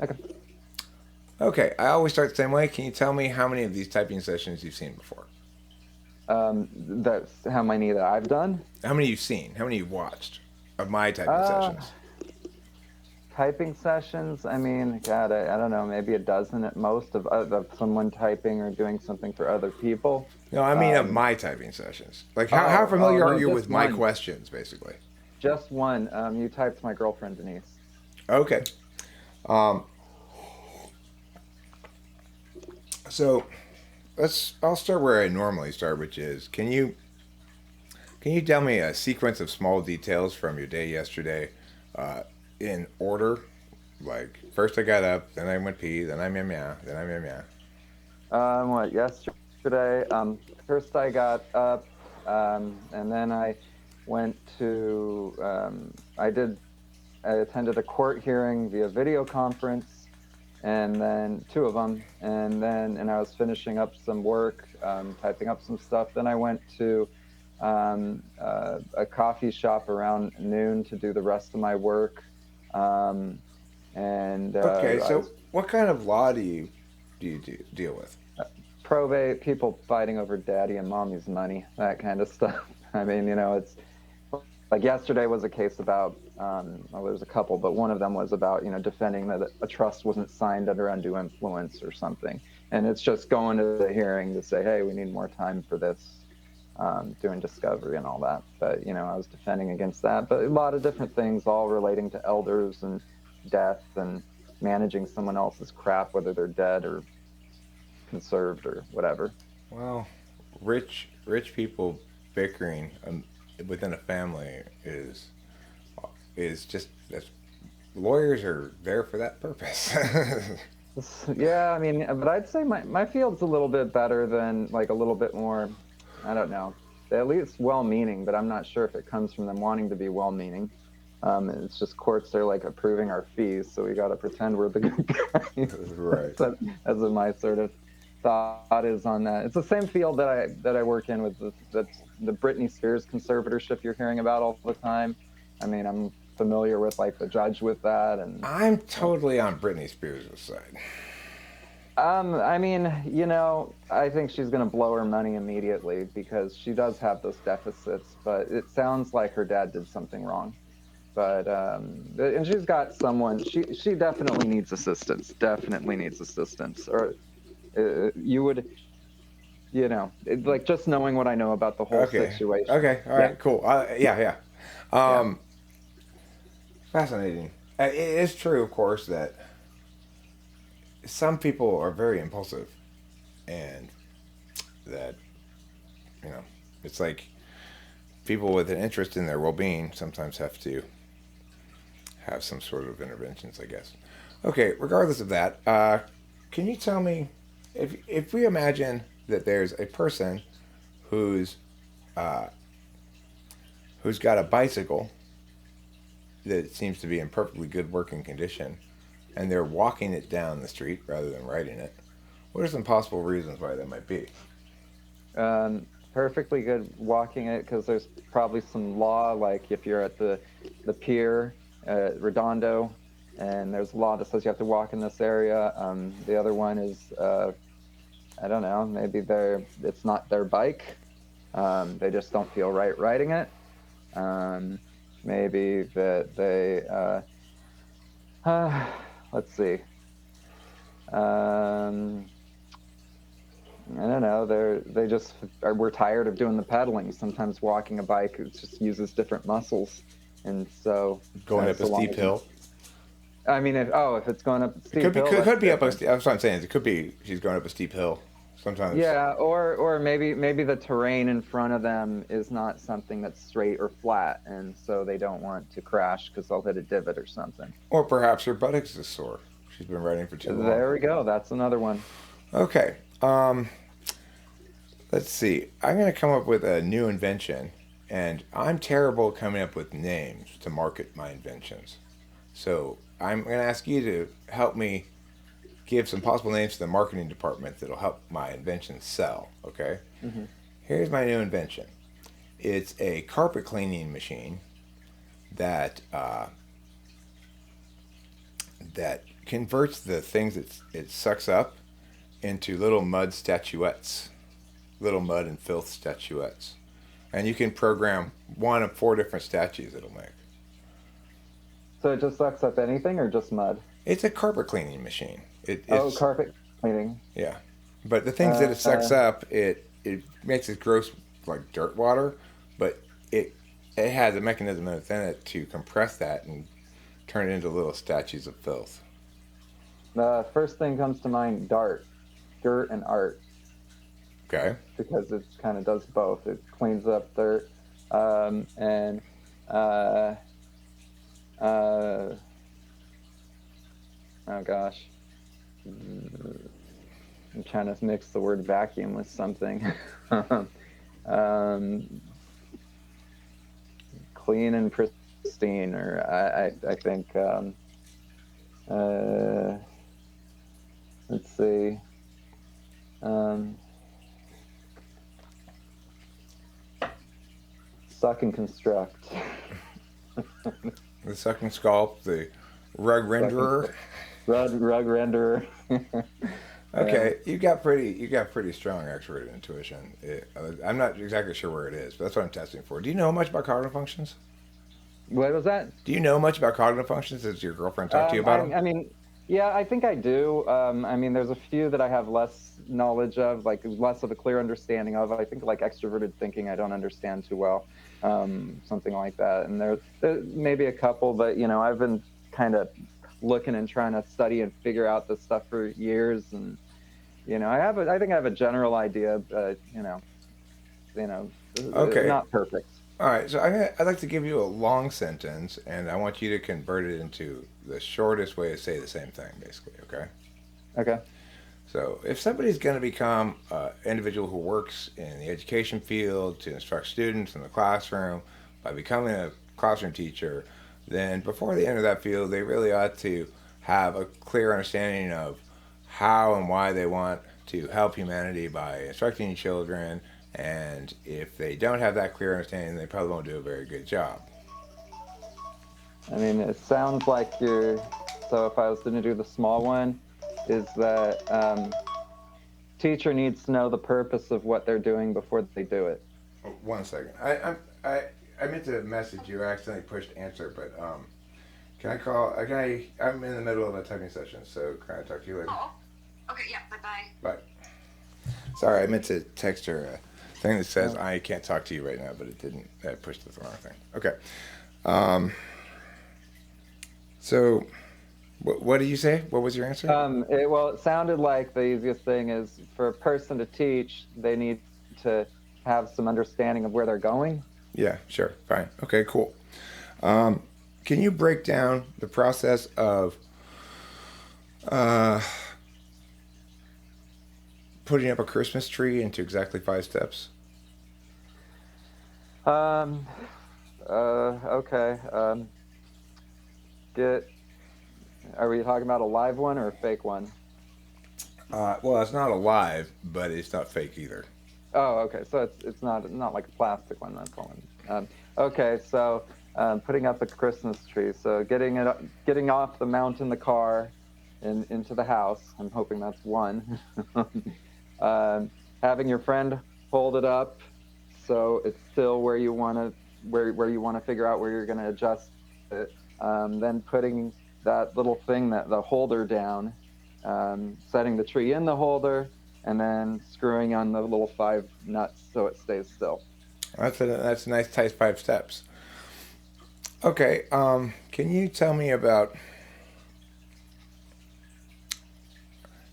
Okay. Okay, I always start the same way. Can you tell me how many of these typing sessions you've seen before? That's how many that I've done. How many you've seen? How many you've watched of my typing Uh, sessions? Typing sessions. I mean, God, I don't know, maybe a dozen at most of someone typing or doing something for other people. No, I mean of Um, my typing sessions. Like, how oh familiar are no, you just with my one, questions, basically? just one. You typed my girlfriend Denise. Okay. Um, so I'll start where I normally start, which is can you tell me a sequence of small details from your day yesterday, uh, in order? Like first I got up, then I went pee, then I meow meow, then I meow meow. What, yesterday? First I got up, and then I went to, I attended a court hearing via video conference, and then two of them, and I was finishing up some work, typing up some stuff. Then I went to a coffee shop around noon to do the rest of my work, um, and Okay, I so was what kind of law do you deal with? probate, people fighting over daddy and mommy's money, that kind of stuff. I mean, it's like yesterday was a case about, well, there's a couple, but one of them was about, defending that a trust wasn't signed under undue influence or something. And it's just going to the hearing to say, hey, we need more time for this, doing discovery and all that. But, I was defending against that. But a lot of different things, all relating to elders and death and managing someone else's crap, whether they're dead or conserved or whatever. Well, rich people bickering within a family is just that's lawyers are there for that purpose. Yeah, I mean, but I'd say my field's a little bit better than, like, a little bit more, I don't know, at least well-meaning, but I'm not sure if it comes from them wanting to be well-meaning. It's just courts are like approving our fees, so we got to pretend we're the good guys. Right. That's what my sort of thought is on that. It's the same field that I work in with the Britney Spears conservatorship you're hearing about all the time. I mean, I'm familiar with, like, the judge with that, and I'm you know, totally on Britney Spears' side. I mean, I think she's going to blow her money immediately because she does have those deficits, but it sounds like her dad did something wrong. But and she's got someone. She definitely needs assistance. Definitely needs assistance. Or you would, like, just knowing what I know about the whole Okay. situation. Okay. All Yeah, right. Cool. Yeah. Yeah. yeah. Um, Fascinating. It is true, of course, that some people are very impulsive, and that you know, it's like people with an interest in their well-being sometimes have to have some sort of interventions, I guess. Okay. Regardless of that, can you tell me if we imagine that there's a person who's uh, who's got a bicycle that seems to be in perfectly good working condition, and they're walking it down the street rather than riding it. What are some possible reasons why that might be? Perfectly good walking it because there's probably some law, like if you're at the pier at Redondo, and there's a law that says you have to walk in this area. The other one is, I don't know, maybe it's not their bike. They just don't feel right riding it. Um, Maybe that let's see. Um, I don't know. They just we're tired of doing the pedaling. Sometimes walking a bike, it just uses different muscles, and so Going up a so long steep as hill. I mean, if it's going up a It steep hill, that's could be up a. different. That's what I'm saying. It could be she's going up a steep hill. Sometimes. Yeah, or maybe the terrain in front of them is not something that's straight or flat, and so they don't want to crash because they'll hit a divot or something. Or perhaps her buttocks is sore. She's been riding for too long. There we go. That's another one. Okay. Let's see. I'm going to come up with a new invention, and I'm terrible at coming up with names to market my inventions. So I'm going to ask you to help me give some possible names to the marketing department that'll help my invention sell. Okay. Hmm. Here's my new invention. It's a carpet cleaning machine that that converts the things it sucks up into little mud statuettes, little mud and filth statuettes. And you can program one of 4 different statues it'll make. So it just sucks up anything or just mud? It's a carpet cleaning machine. Oh, carpet cleaning. Yeah. But the things that it sucks up, it makes it gross like dirt water, but it has a mechanism within it to compress that and turn it into little statues of filth. The first thing comes to mind, dirt and art. Okay. Because it kind of does both. It cleans up dirt and oh gosh, I'm trying to mix the word vacuum with something. Clean and pristine, or I think let's see. Suck and construct. The suck and sculpt, the rug renderer. Rug renderer. Okay, you got pretty strong extroverted intuition. I'm not exactly sure where it is, but that's what I'm testing for. Do you know much about cognitive functions? What was that? Do you know much about cognitive functions? Has your girlfriend talked to you about them? I mean, yeah, I think I do. I mean, there's a few that I have less knowledge of, like less of a clear understanding of. I think like extroverted thinking, I don't understand too well, something like that. And there may be a couple, but you know, I've been kind of looking and trying to study and figure out this stuff for years, and you know, I think I have a general idea, but you know, Okay. not perfect. All right, so I'd like to give you a long sentence, and I want you to convert it into the shortest way to say the same thing, basically, okay? Okay. So if somebody's going to become an individual who works in the education field to instruct students in the classroom by becoming a classroom teacher, then before they enter that field, they really ought to have a clear understanding of how and why they want to help humanity by instructing children. And if they don't have that clear understanding, they probably won't do a very good job. I mean, it sounds like so if I was going to do the small one, is that teacher needs to know the purpose of what they're doing before they do it. 1 second. I meant to message you. I accidentally pushed answer, but can I call? I'm in the middle of a typing session, so can I talk to you later? Oh, okay, yeah, bye-bye. Bye. Sorry, I meant to text her a thing that says I can't talk to you right now, but it didn't. I pushed the wrong thing. Okay. So, what did you say? What was your answer? Well, it sounded like the easiest thing is for a person to teach, they need to have some understanding of where they're going. Yeah, sure. Fine. Okay, cool. Can you break down the process of putting up a Christmas tree into exactly 5 steps? Okay. Are we talking about a live one or a fake one? Well, it's not alive, but it's not fake either. Oh, okay. So it's not like a plastic one. That's all. Okay. So putting up a Christmas tree. So getting off the mount in the car and into the house. I'm hoping that's one. Having your friend hold it up so it's still where you want to figure out where you're going to adjust it. Then putting that little thing, the holder down, setting the tree in the holder, and then screwing on the little 5 nuts so it stays still. That's a nice tight 5 steps. Okay, can you tell me about?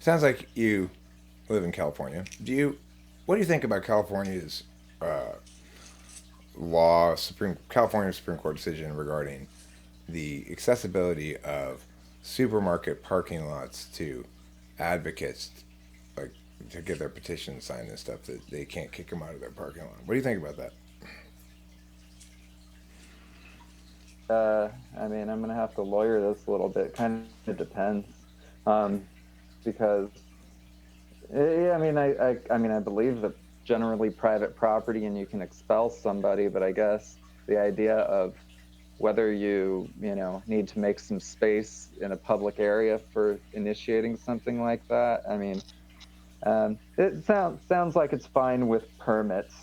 Sounds like you live in California. What do you think about California's California Supreme Court decision regarding the accessibility of supermarket parking lots to advocates, like to get their petitions signed and stuff, that they can't kick them out of their parking lot? What do you think about that? I mean, I'm gonna have to lawyer this a little bit. Kind of depends, because I mean, I believe that generally private property and you can expel somebody, but I guess the idea of whether you need to make some space in a public area for initiating something like that. I mean, it sounds like it's fine with permits,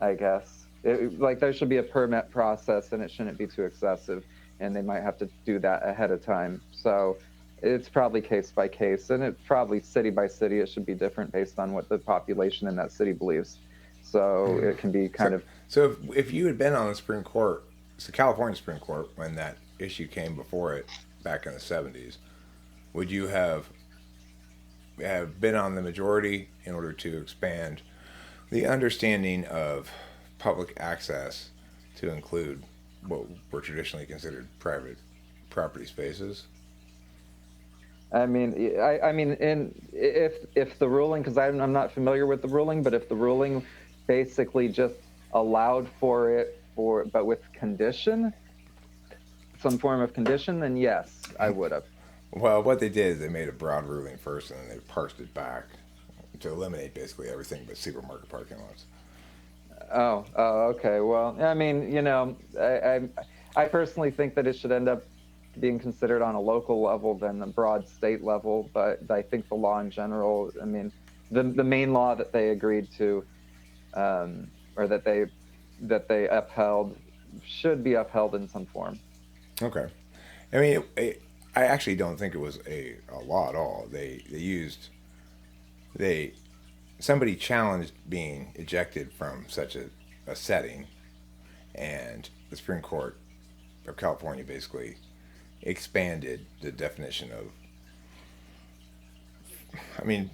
I guess. Like there should be a permit process, and it shouldn't be too excessive, and they might have to do that ahead of time. So it's probably case by case, and it's probably city by city. It should be different based on what the population in that city believes. So it can be So, kind of. so if you had been on the Supreme Court, it's the California Supreme Court, when that issue came before it back in the 70s, would you have been on the majority in order to expand the understanding of public access to include what were traditionally considered private property spaces? I mean, I mean, if the ruling, because I'm not familiar with the ruling, but if the ruling basically just allowed for it but with condition, some form of condition, then yes, I would have. Well, what they did is they made a broad ruling first, and then they parsed it back to eliminate basically everything but supermarket parking lots. Oh, okay. Well, I mean, I personally think that it should end up being considered on a local level than a broad state level. But I think the law in general, I mean, the main law that they agreed to, or that they upheld, should be upheld in some form. Okay. I mean, I actually don't think it was a law at all. They somebody challenged being ejected from such a setting, and the Supreme Court of California basically expanded the definition of. I mean,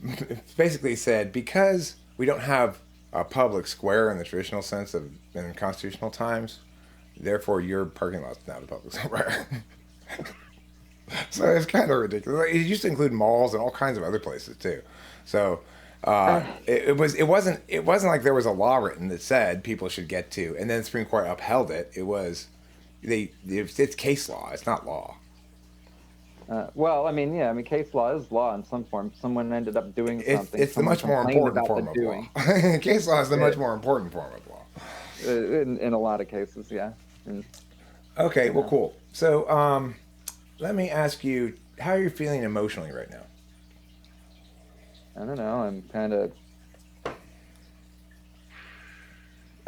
basically said, because we don't have a public square in the traditional sense of in constitutional times, therefore your parking lot's not a public square. So it's kind of ridiculous. It used to include malls and all kinds of other places too. So it wasn't like there was a law written that said people should get to, and then the Supreme Court upheld it. It's case law. It's not law. Well, I mean, yeah, I mean, case law is law in some form. Someone ended up doing something. It's the much more important form of law. Case law is the much more important form of law. In a lot of cases, yeah. Okay, well, cool. So let me ask you, how are you feeling emotionally right now? I don't know. I'm kind of.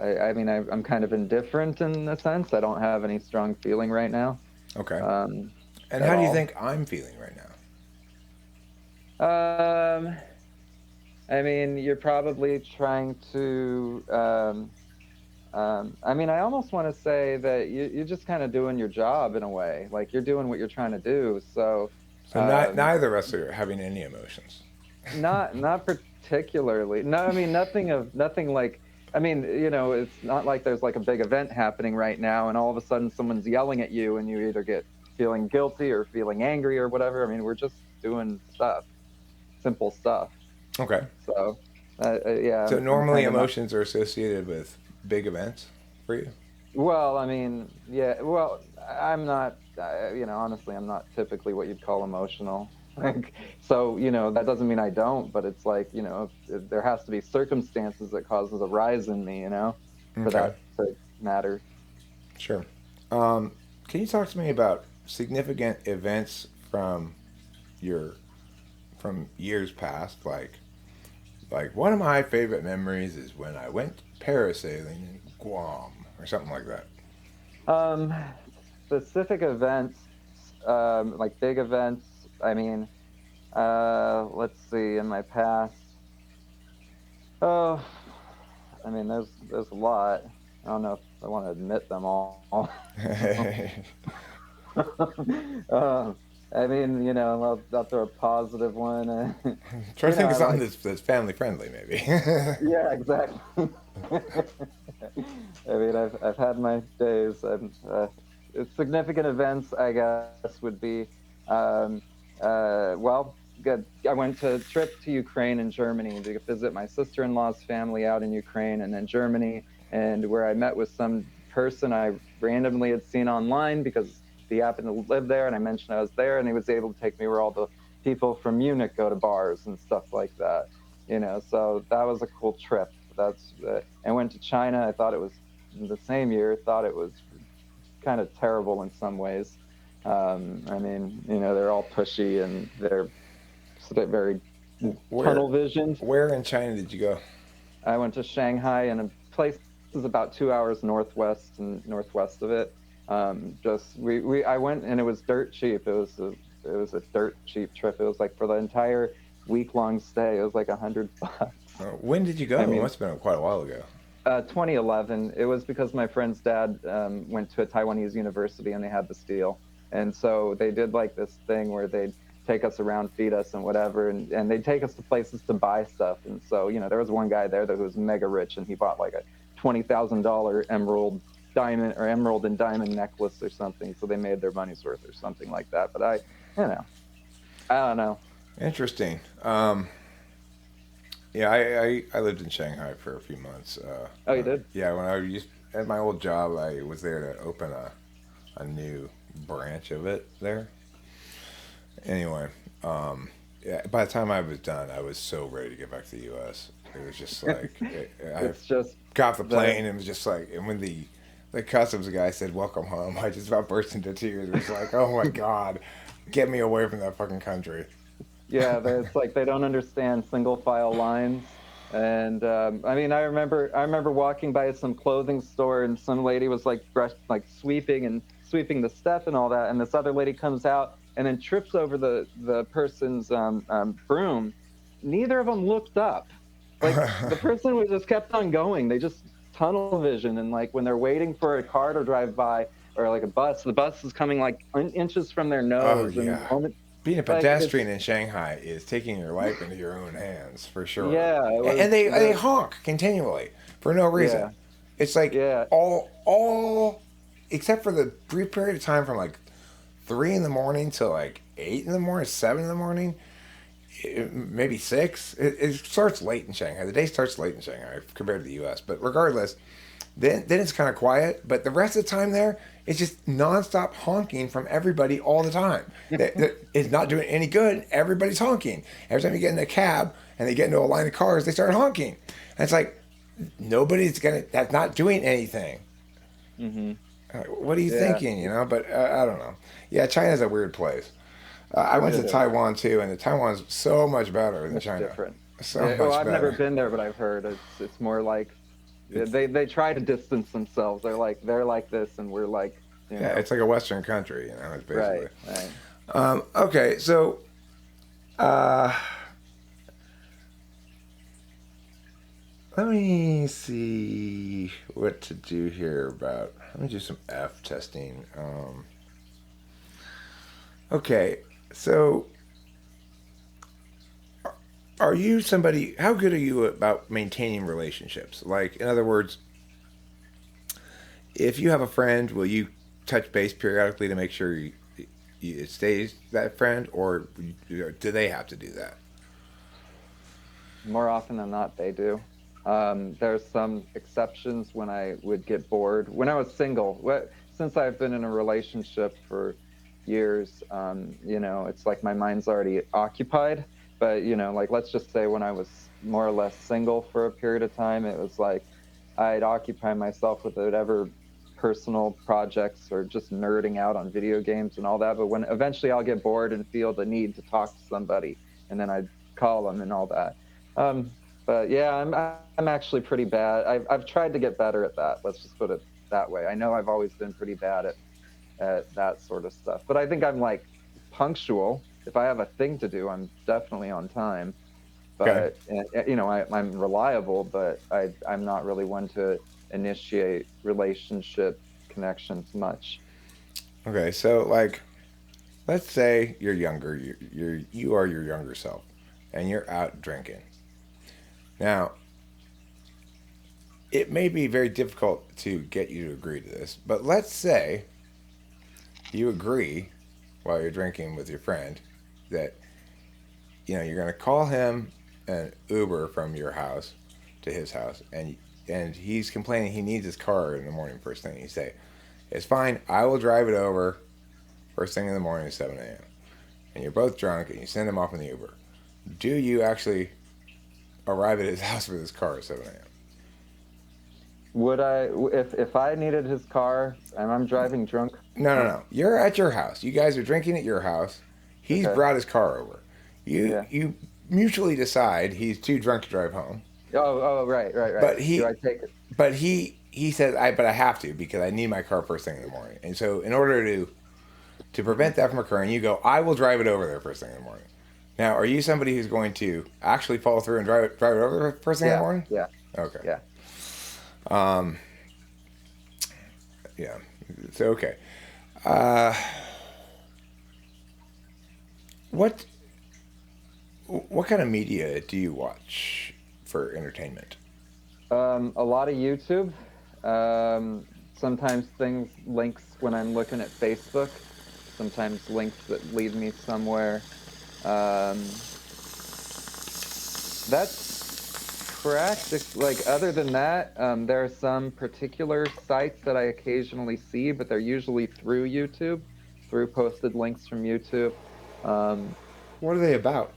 I mean, I'm kind of indifferent in a sense. I don't have any strong feeling right now. Okay. And at how do you all. think I'm feeling right now? I mean, you're probably trying to. I mean, I almost want to say that you're just kind of doing your job in a way. Like you're doing what you're trying to do. So. So neither of us are having any emotions. Not particularly. No, I mean nothing like. I mean, it's not like there's like a big event happening right now, and all of a sudden someone's yelling at you, and you either get feeling guilty or feeling angry or whatever. I mean, we're just doing stuff, simple stuff. Okay. So, yeah. So I'm normally kind of emotions are associated with big events for you? well, I mean, yeah. Well, I'm not. Honestly, I'm not typically what you'd call emotional. Like, so that doesn't mean I don't, but it's like there has to be circumstances that causes a rise in me, for Okay. that to matter. Sure. Can you talk to me about significant events from years past? Like one of my favorite memories is when I went parasailing in Guam or something like that. Um, Specific events, like big events. I mean, let's see. In my past, oh, I mean, there's a lot. I don't know if I want to admit them all. I mean, I'll throw a positive one. Try to think I of something like. that's family friendly, maybe. Yeah, exactly. I mean, I've had my days, and significant events, I guess, would be, well, good. I went to a trip to Ukraine and Germany to visit my sister-in-law's family out in Ukraine and then Germany, and where I met with some person I randomly had seen online because he happened to live there, and I mentioned I was there, and he was able to take me where all the people from Munich go to bars and stuff like that. So that was a cool trip. I went to China. I thought it was the same year. Thought it was kind of terrible in some ways. I mean, they're all pushy and they're very Where tunnel visioned. where in China did you go? I went to Shanghai, and a place is about 2 hours northwest and northwest of it. Just I went, and it was dirt cheap. It was a dirt cheap trip. It was like for the entire week-long stay, it was like $100. When did you go? I It mean, must have been quite a while ago. 2011. It was because my friend's dad went to a Taiwanese university and they had this deal. And so they did like this thing where they'd take us around, feed us and whatever. And they'd take us to places to buy stuff. And so, there was one guy there that was mega rich and he bought like a $20,000 emerald and diamond necklace or something. So they made their money's worth or something like that. But I don't know. Interesting. Yeah, I lived in Shanghai for a few months. Oh, you did? Yeah, when I used at my old job, I was there to open a new branch of it there. Anyway, yeah, by the time I was done, I was so ready to get back to the U.S. It was just like It's just got off the plane and it was just like, and when the customs guy said "Welcome home," I just about burst into tears. It was like, oh my God, get me away from that fucking country. Yeah, it's like they don't understand single file lines. And I mean, I remember walking by some clothing store and some lady was like sweeping the step and all that, and this other lady comes out and then trips over the person's broom. Neither of them looked up. Like the person was just kept on going. They just tunnel vision, and like when they're waiting for a car to drive by or like a bus, the bus is coming like inches from their nose. Oh yeah. And Being a pedestrian in Shanghai is taking your life into your own hands for sure. Yeah, and they honk continually for no reason. Yeah. It's like all except for the brief period of time from like 3 in the morning till like 8 in the morning, 7 in the morning, maybe 6. It starts late in Shanghai. The day starts late in Shanghai compared to the U.S. But regardless, then it's kind of quiet. But the rest of the time there, it's just nonstop honking from everybody all the time. It's not doing any good. Everybody's honking. Every time you get in a cab and they get into a line of cars, they start honking. And it's like, that's not doing anything. Mm-hmm. What are you thinking, But I don't know. Yeah, China's a weird place. I went to Taiwan too, and Taiwan's so much better than China. Different. So much I've better. never been there, but I've heard it's more like they try to distance themselves. They're like this, and we're like, it's like a Western country, It's basically right. Okay, so let me see what to do here about. Let me do some F testing. Okay, so are you somebody? How good are you about maintaining relationships? Like, in other words, if you have a friend, will you touch base periodically to make sure it stays that friend, or do they have to do that? More often than not, they do. There's some exceptions when I would get bored. When I was single, since I've been in a relationship for years, it's like my mind's already occupied. But, like let's just say when I was more or less single for a period of time, it was like I'd occupy myself with whatever personal projects or just nerding out on video games and all that. But when eventually I'll get bored and feel the need to talk to somebody, and then I'd call them and all that. But yeah, I'm actually pretty bad. I've tried to get better at that. Let's just put it that way. I know I've always been pretty bad at that sort of stuff. But I think I'm like punctual. If I have a thing to do, I'm definitely on time. But I'm reliable, but I'm not really one to initiate relationship connections much. Okay, so like, let's say you're younger. You are your younger self, and you're out drinking. Now, it may be very difficult to get you to agree to this, but let's say you agree while you're drinking with your friend that you're going to call him an Uber from your house to his house, and he's complaining he needs his car in the morning first thing. You say, "It's fine, I will drive it over first thing in the morning at 7 a.m." And you're both drunk, and you send him off in the Uber. Do you actually arrive at his house with his car at 7 a.m.? Would I, if I needed his car and I'm driving drunk? No, no, Huh? no. You're at your house. You guys are drinking at your house. He's Okay. brought his car over. Yeah. You mutually decide he's too drunk to drive home. Oh, right, right, right. But Do I he take it? but he says I have to because I need my car first thing in the morning. And so in order to prevent that from occurring, you go, I will drive it over there first thing in the morning. Now, are you somebody who's going to actually follow through and drive it over there first thing in the Yeah, morning? yeah, Okay. yeah. Um yeah. So okay. Uh what what kind of media do you watch for entertainment? A lot of YouTube. Sometimes links when I'm looking at Facebook. Sometimes links that lead me somewhere. Um, that's like other than that, there are some particular sites that I occasionally see, but they're usually through YouTube, through posted links from YouTube. Um, What are they about?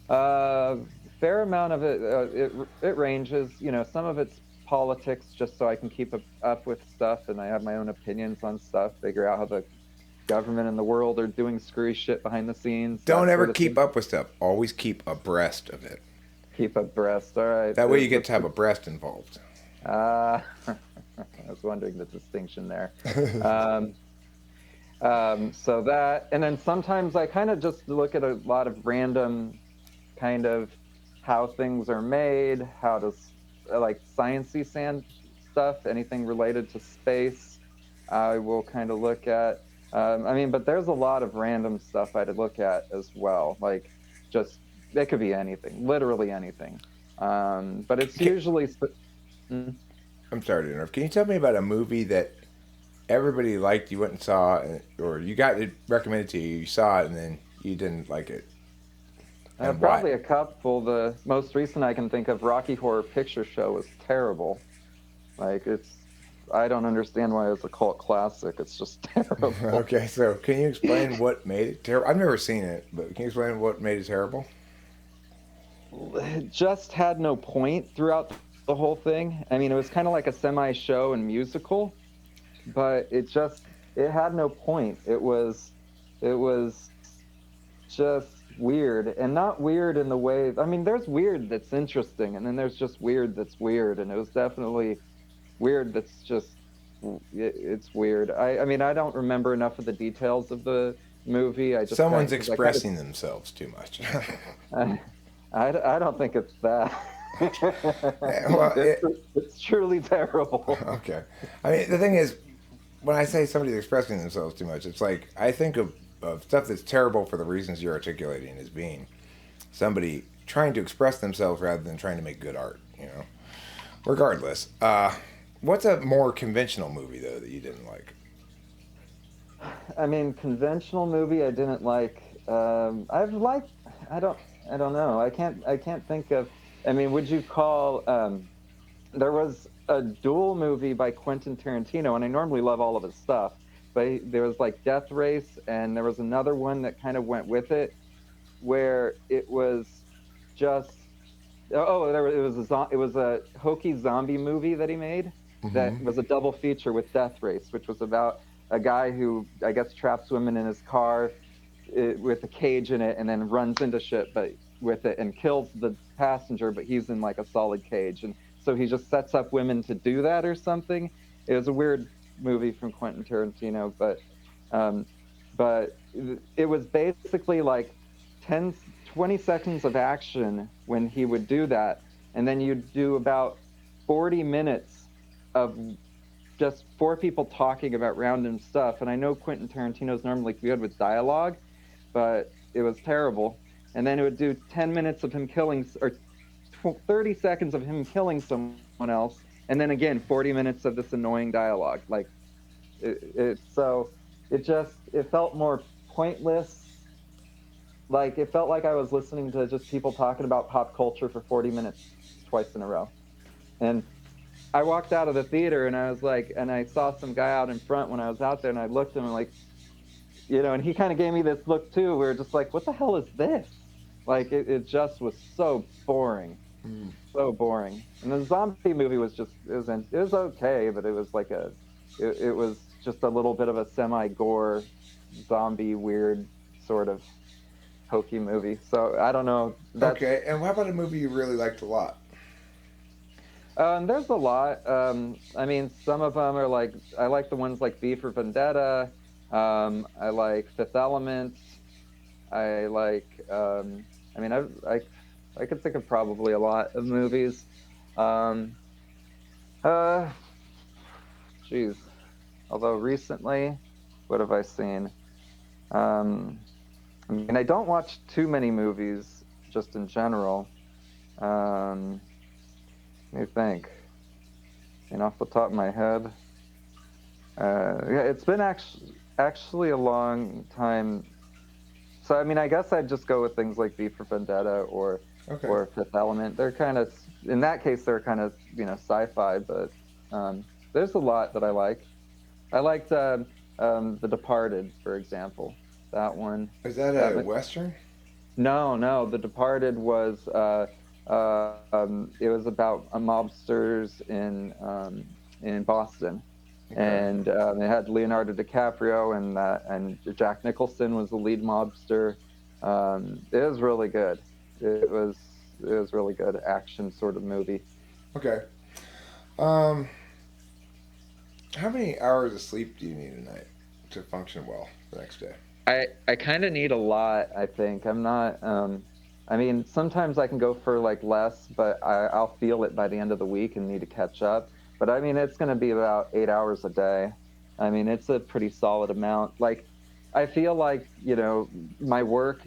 Uh, fair amount of it, it ranges. You know, some of it's politics, just so I can keep up with stuff, and I have my own opinions on stuff. Figure out how the government and the world are doing screwy shit behind the scenes, Don't that ever sort of keep thing. up with stuff. Always keep abreast of it. Keep abreast. All right. That way you get to have a breast involved. Uh, I was wondering the distinction there. Um, so that, and then sometimes I kind of just look at a lot of random kind of how things are made, how does like sciencey sand stuff, anything related to space, I will kind of look at. I mean, but there's a lot of random stuff I'd look at as well. Like, just it could be anything, literally anything. But it's Can, usually. Mm. I'm sorry to interrupt. Can you tell me about a movie that everybody liked, you went and saw, or you got it recommended to you, you saw it, and then you didn't like it, and why? Probably a couple. The most recent I can think of, Rocky Horror Picture Show, was terrible. Like, I don't understand why it's a cult classic. It's just terrible. Okay, so can you explain what made it terrible? I've never seen it, but can you explain what made it terrible? It just had no point throughout the whole thing. I mean, it was kind of like a semi-show and musical, but it had no point. It was just weird, and not weird in the way. I mean, there's weird that's interesting, and then there's just weird that's weird, and it was definitely weird that's just it's weird. I mean, I don't remember enough of the details of the movie. I just kind Someone's because I kind expressing themselves too much. of I don't think it's that. Well, it's, it's truly terrible. okay. I mean, the thing is, when I say somebody's expressing themselves too much, it's like I think of stuff that's terrible for the reasons you're articulating as being somebody trying to express themselves rather than trying to make good art, you know? Regardless, what's a more conventional movie, though, that you didn't like? I mean, conventional movie I didn't like. I've liked. I don't. I don't know. I can't think of. I mean, would you call? There was a dual movie by Quentin Tarantino, and I normally love all of his stuff, but there was like Death Race, and there was another one that kind of went with it, where it was just it was a hokey zombie movie that he made Mm-hmm. that was a double feature with Death Race, which was about a guy who I guess traps women in his car with a cage in it, and then runs into shit but with it and kills the passenger, but he's in like a solid cage, and so he just sets up women to do that or something. It was a weird movie from Quentin Tarantino, um, but it was basically like 10 20 seconds of action when he would do that, and then you'd do about 40 minutes of just four people talking about random stuff. And I know Quentin Tarantino's normally good with dialogue, but it was terrible. And then it would do 10 minutes of him killing, or 30 seconds of him killing someone else, and then again 40 minutes of this annoying dialogue. Like so it felt more pointless. Like, it felt like I was listening to just people talking about pop culture for 40 minutes twice in a row. And I walked out of the theater and I was like, and I saw some guy out in front when I was out there, and I looked at him like, and he kind of gave me this look too. We were just like, what the hell is this? Like, it just was so boring. So boring. And the zombie movie was just it was okay, but it was like it was just a little bit of a semi gore zombie weird sort of hokey movie. So I don't know. That's Okay, and how about a movie you really liked a lot? there's a lot. I mean, some of them are like I like the ones like V for Vendetta. I like Fifth Element. I like. I mean, I could think of probably a lot of movies. Um, uh, Geez. Although recently, what have I seen? Um, I mean, I don't watch too many movies just in general. Um, Let me think. You know, off the top of my head, yeah, it's been actually a long time. So I mean, I guess I'd just go with things like V for Vendetta Okay. or Fifth Element. They're kind of in that case they're kind of sci-fi, but there's a lot that I like. I liked The Departed, for example. That one. Is that That a Western? no, The Departed was it was about mobsters in Boston, Okay. and it had Leonardo DiCaprio and Jack Nicholson was the lead mobster. It was really good. It was it was really good action sort of movie. Okay. Um, how many hours of sleep do you need a night to function well the next day? I kind of need a lot, I think. I'm not I mean, sometimes I can go for like less, but I'll feel it by the end of the week and need to catch up. But I mean, it's going to be about 8 hours a day. I mean, it's a pretty solid amount. Like, I feel like, my work,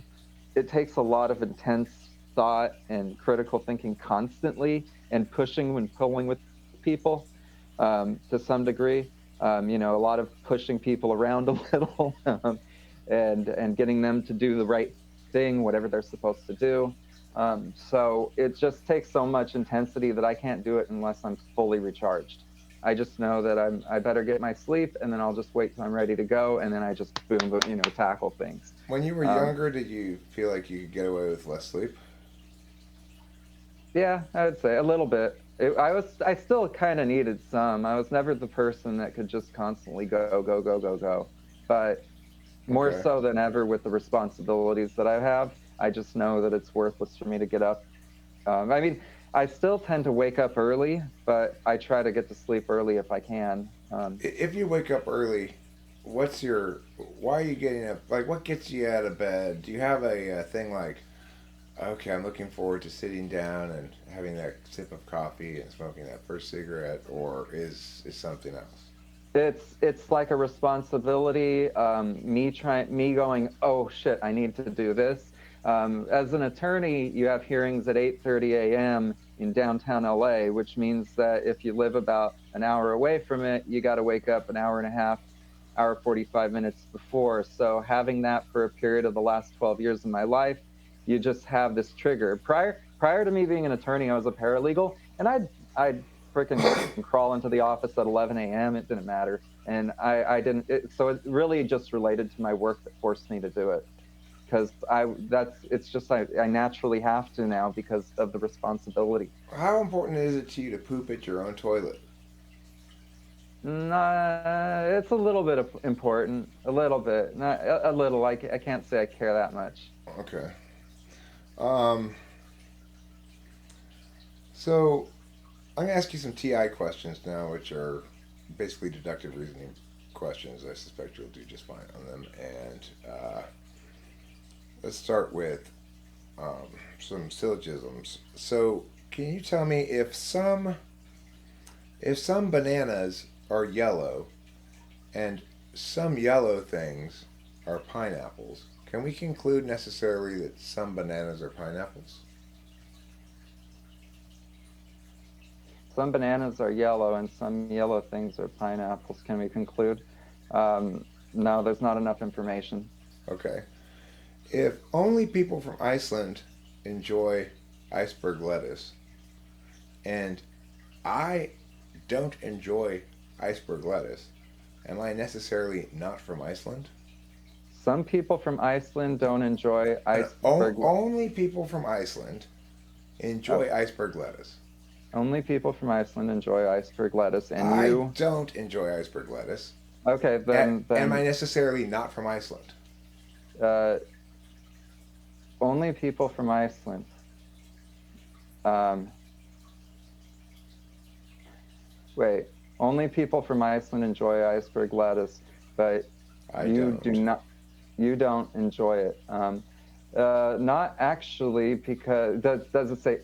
it takes a lot of intense thought and critical thinking constantly and pushing and pulling with people to some degree. A lot of pushing people around a little. And getting them to do the right thing, whatever they're supposed to do. So it just takes so much intensity that I can't do it unless I'm fully recharged. I just know that I better get my sleep, and then I'll just wait till I'm ready to go, and then I just boom, boom, tackle things. When you were Um, younger, did you feel like you could get away with less sleep? yeah, I would say a little bit. I still kind of needed some. I was never the person that could just constantly go, go, go, go, go. But more Okay. so than ever with the responsibilities that I have, I just know that it's worthless for me to get up. I mean, I still tend to wake up early, but I try to get to sleep early if I can. If you wake up early, what's your? Why are you getting up? Like, what gets you out of bed? Do you have a thing like, okay, I'm looking forward to sitting down and having that sip of coffee and smoking that first cigarette, or is something else? It's like a responsibility. Me going, oh shit, I need to do this. As an attorney, you have hearings at 8:30 a.m. in downtown LA, which means that if you live about an hour away from it, you got to wake up an hour and a half, hour 45 minutes before. So having that for a period of the last 12 years of my life, you just have this trigger. Prior to me being an attorney, I was a paralegal, and I'd freaking crawl into the office at 11 a.m. It didn't matter, and I didn't. So it really just related to my work that forced me to do it because it's just I naturally have to now because of the responsibility. How important is it to you to poop at your own toilet? Nah, it's a little bit important, a little bit, not a little. I can't say I care that much. Okay. Um. So I'm gonna ask you some TI questions now, which are basically deductive reasoning questions. I suspect you'll do just fine on them. And let's start with some syllogisms. So, can you tell me if some bananas are yellow and some yellow things are pineapples? Can we conclude necessarily that some bananas are pineapples? Some bananas are yellow and some yellow things are pineapples. Can we conclude? Um, no, there's not enough information. Okay. If only people from Iceland enjoy iceberg lettuce, and I don't enjoy iceberg lettuce, am I necessarily not from Iceland? Some people from Iceland don't enjoy And iceberg. only people from Iceland enjoy iceberg lettuce. Only people from Iceland enjoy iceberg lettuce, and I you. don't enjoy iceberg lettuce. Okay, Am I then necessarily not from Iceland? uh, only people from Iceland. Um, Wait, only people from Iceland enjoy iceberg lettuce, but I you do don't. not. You don't enjoy it. Not actually, because that doesn't say,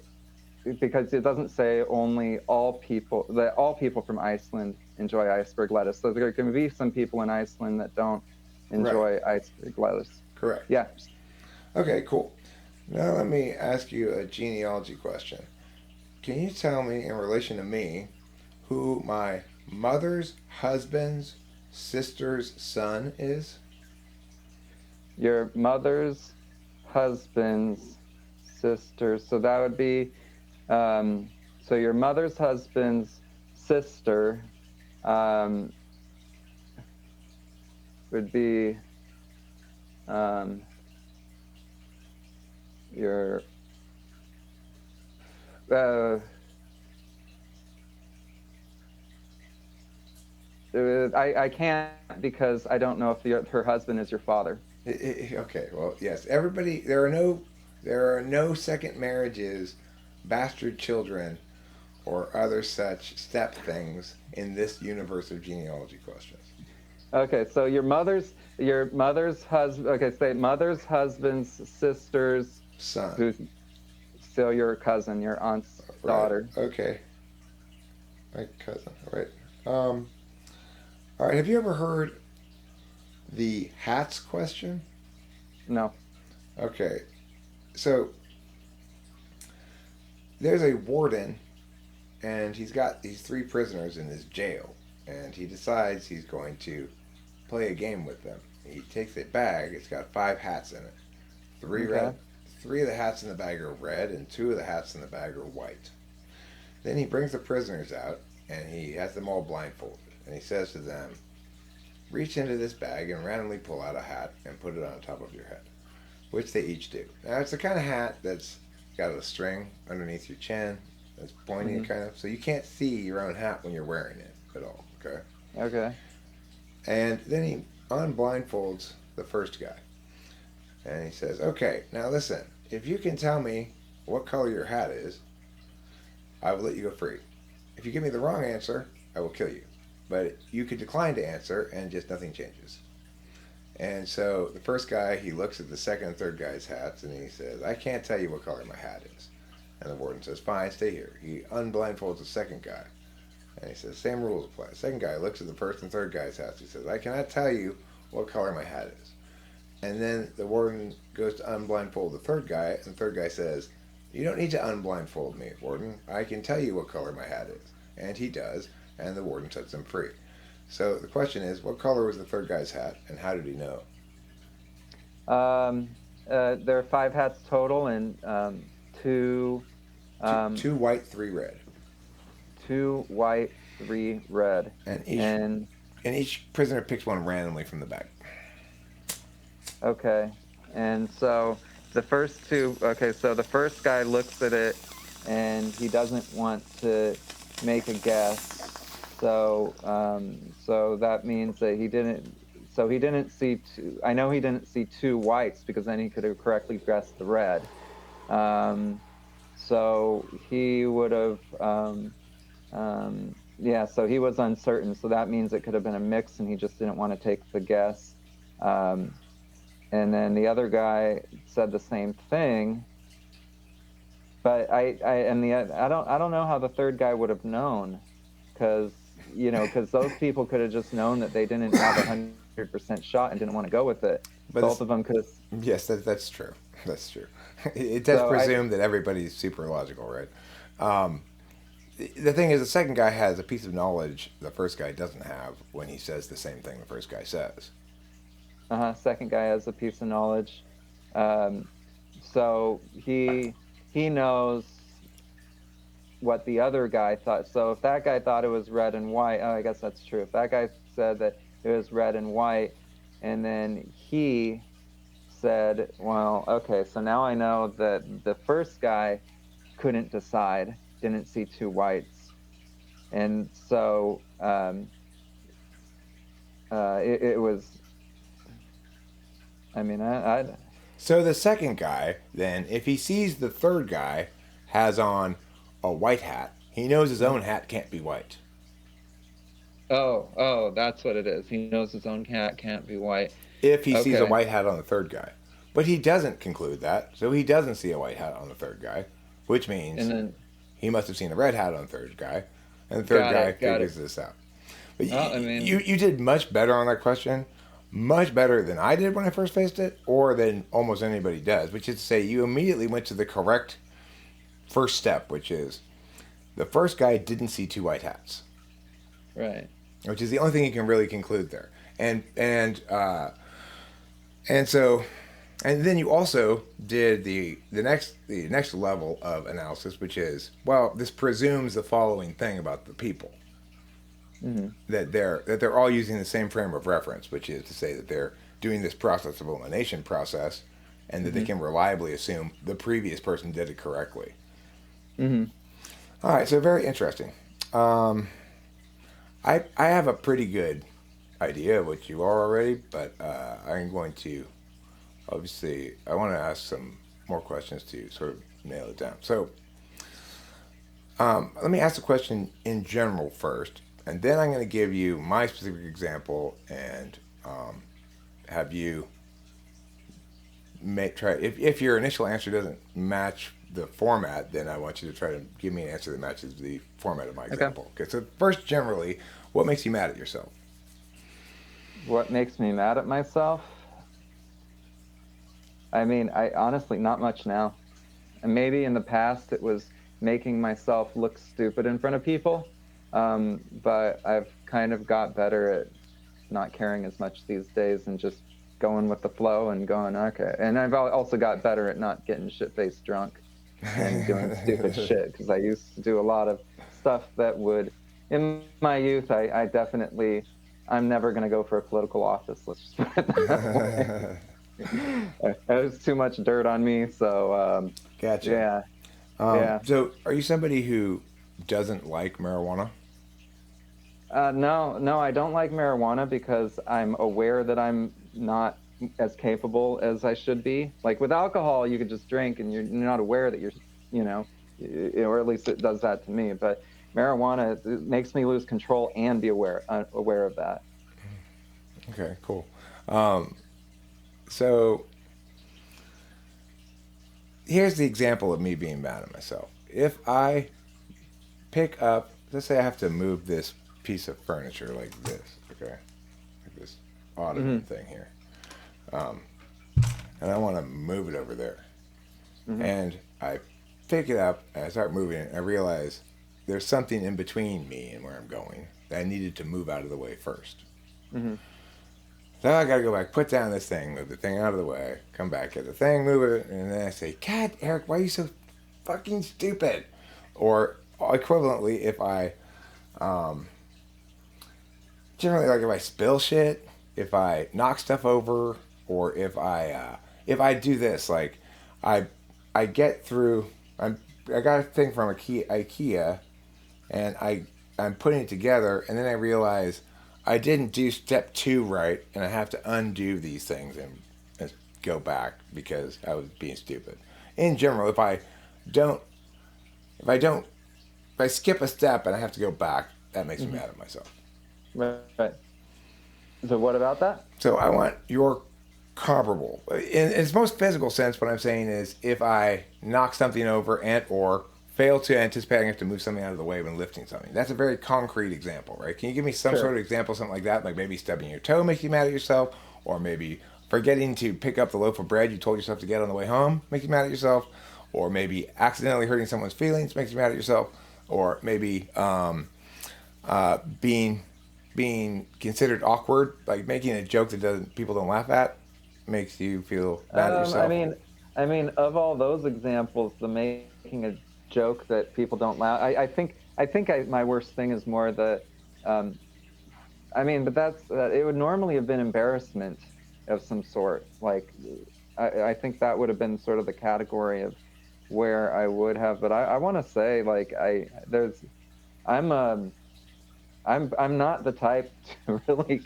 because it doesn't say only all people, that all people from Iceland enjoy iceberg lettuce. So there can be some people in Iceland that don't Right. enjoy iceberg lettuce. Correct. Yeah. Okay, cool. Now let me ask you a genealogy question. Can you tell me, in relation to me, who my mother's husband's sister's son is? Your mother's husband's sister. So that would be, so your mother's husband's sister um, would be um, your uh, I can't, because I don't know if her husband is your father. Okay, well, yes. Everybody, there are no second marriages, bastard children, or other such step things in this universe of genealogy questions. Okay, so your mother's husband. Okay, say mother's husband's sister's, Son. who's still your cousin, your aunt's Right. daughter. Okay. My cousin. Right. Um. All right. Have you ever heard the hats question? No. Okay. So there's a warden, and he's got these three prisoners in his jail, and he decides he's going to play a game with them. He takes a bag. It's got 5 hats in it. Three Okay. red. 3 of the hats in the bag are red, and 2 of the hats in the bag are white. Then he brings the prisoners out, and he has them all blindfolded, and he says to them, "Reach into this bag and randomly pull out a hat and put it on top of your head," which they each do. Now, it's the kind of hat that's got a string underneath your chin, that's pointy Hmm. kind of, so you can't see your own hat when you're wearing it at all, okay? Okay. And then he unblindfolds the first guy, and he says, "Okay, now listen, if you can tell me what color your hat is, I will let you go free. If you give me the wrong answer, I will kill you. But you could decline to answer, and just nothing changes." And so the first guy, he looks at the second and third guy's hats, and he says, "I can't tell you what color my hat is." And the warden says, "Fine, stay here." He unblindfolds the second guy, and he says, "Same rules apply." The second guy looks at the first and third guy's hats. He says, "I cannot tell you what color my hat is." And then the warden goes to unblindfold the third guy, and the third guy says, "You don't need to unblindfold me, warden. I can tell you what color my hat is." And he does, and the warden sets him free. So the question is, what color was the third guy's hat, and how did he know? Um, there are 5 hats total, and two, Two, um, two white, 3 red, 2 white, 3 red, and each and and each prisoner picks one randomly from the bag. okay, and so the first two. Okay, so the first guy looks at it, and he doesn't want to make a guess. So that means that he didn't. So he didn't see two. I know he didn't see 2 whites, because then he could have correctly guessed the red. Um, so he would have. Yeah. So he was uncertain. So that means it could have been a mix, and he just didn't want to take the guess. Um, and then the other guy said the same thing. But I don't know how the third guy would have known, because because those people could have just known that they didn't have 100% shot and didn't want to go with it. But Both of them could have. yes, that's true. That's true. It does So presume that everybody's super logical, right? Um, the thing is, the second guy has a piece of knowledge the first guy doesn't have when he says the same thing the first guy says. second guy has a piece of knowledge. Um, so he knows what the other guy thought. So if that guy thought it was red and white, oh, I guess that's true. If that guy said that it was red and white, and then he said, well, okay, so now I know that the first guy couldn't decide, didn't see two whites. And so it was, I mean, I So the second guy, then, if he sees the third guy has on a white hat, he knows his own hat can't be white. oh, that's what it is. He knows his own cat can't be white. If he sees a Okay. white hat on the third guy. But he doesn't conclude that, so he doesn't see a white hat on the third guy, which means And then, he must have seen a red hat on the third guy, and the third guy got figures it. this out. But Well, I mean, you did much better on that question, much better than I did when I first faced it, or than almost anybody does, which is to say you immediately went to the correct first step, which is the first guy didn't see two white hats, right. which is the only thing you can really conclude there. And so, and then you also did the next level of analysis, which is, well, this presumes the following thing about the people, that they're all using the same frame of reference, which is to say that they're doing this process of elimination process, and that they can reliably assume the previous person did it correctly. All right, so very interesting. I have a pretty good idea of what you are already, but I'm going to, obviously, I want to ask some more questions to sort of nail it down. So let me ask the question in general first, and then I'm going to give you my specific example and have you try. If your initial answer doesn't match the format, then I want you to try to give me an answer that matches the format of my example. Okay, so first, generally, what makes you mad at yourself? What makes me mad at myself? I mean, I honestly, not much now. And maybe in the past it was making myself look stupid in front of people. But I've kind of got better at not caring as much these days and just going with the flow and going, okay. And I've also got better at not getting shit-faced drunk and doing stupid shit, because I used to do a lot of stuff that would, in my youth, I definitely, I'm never going to go for a political office, let's just put it that way. There's too much dirt on me, so Gotcha. yeah. So, are you somebody who doesn't like marijuana? No, I don't like marijuana because I'm aware that I'm not as capable as I should be. Like with alcohol, you could just drink and you're not aware that you're, you know, or at least it does that to me. But marijuana, it makes me lose control and be aware of that. Okay, cool. So here's the example of me being mad at myself. If I pick up, let's say I have to move this piece of furniture like this, okay, like this ottoman thing here, and I want to move it over there, and I pick it up and I start moving it, and I realize there's something in between me and where I'm going that I needed to move out of the way first. So I gotta go back, put down this thing, move the thing out of the way, come back, get the thing, move it, and then I say, God, Eric, why are you so fucking stupid? Or equivalently, if I, generally, like if I spill shit, if I knock stuff over, or if I do this, like I get through, I got a thing from IKEA, and I'm putting it together, and then I realize I didn't do step 2 right, and I have to undo these things and go back because I was being stupid. In general, if I skip a step and I have to go back, that makes me mad at myself. Right. So what about that? So I want your comparable. In its most physical sense, what I'm saying is if I knock something over and or fail to anticipate I have to move something out of the way when lifting something. That's a very concrete example, right? Can you give me some sort of example, something like that? Like maybe stubbing your toe makes you mad at yourself, or maybe forgetting to pick up the loaf of bread you told yourself to get on the way home makes you mad at yourself, or maybe accidentally hurting someone's feelings makes you mad at yourself, or maybe being considered awkward, like making a joke that people don't laugh at, makes you feel mad at yourself. I mean, of all those examples, the making a joke that people don't laugh. I think my worst thing is more the, I mean, but that's it would normally have been embarrassment of some sort. Like, I think that would have been sort of the category of where I would have, but I want to say like I'm I'm not the type to really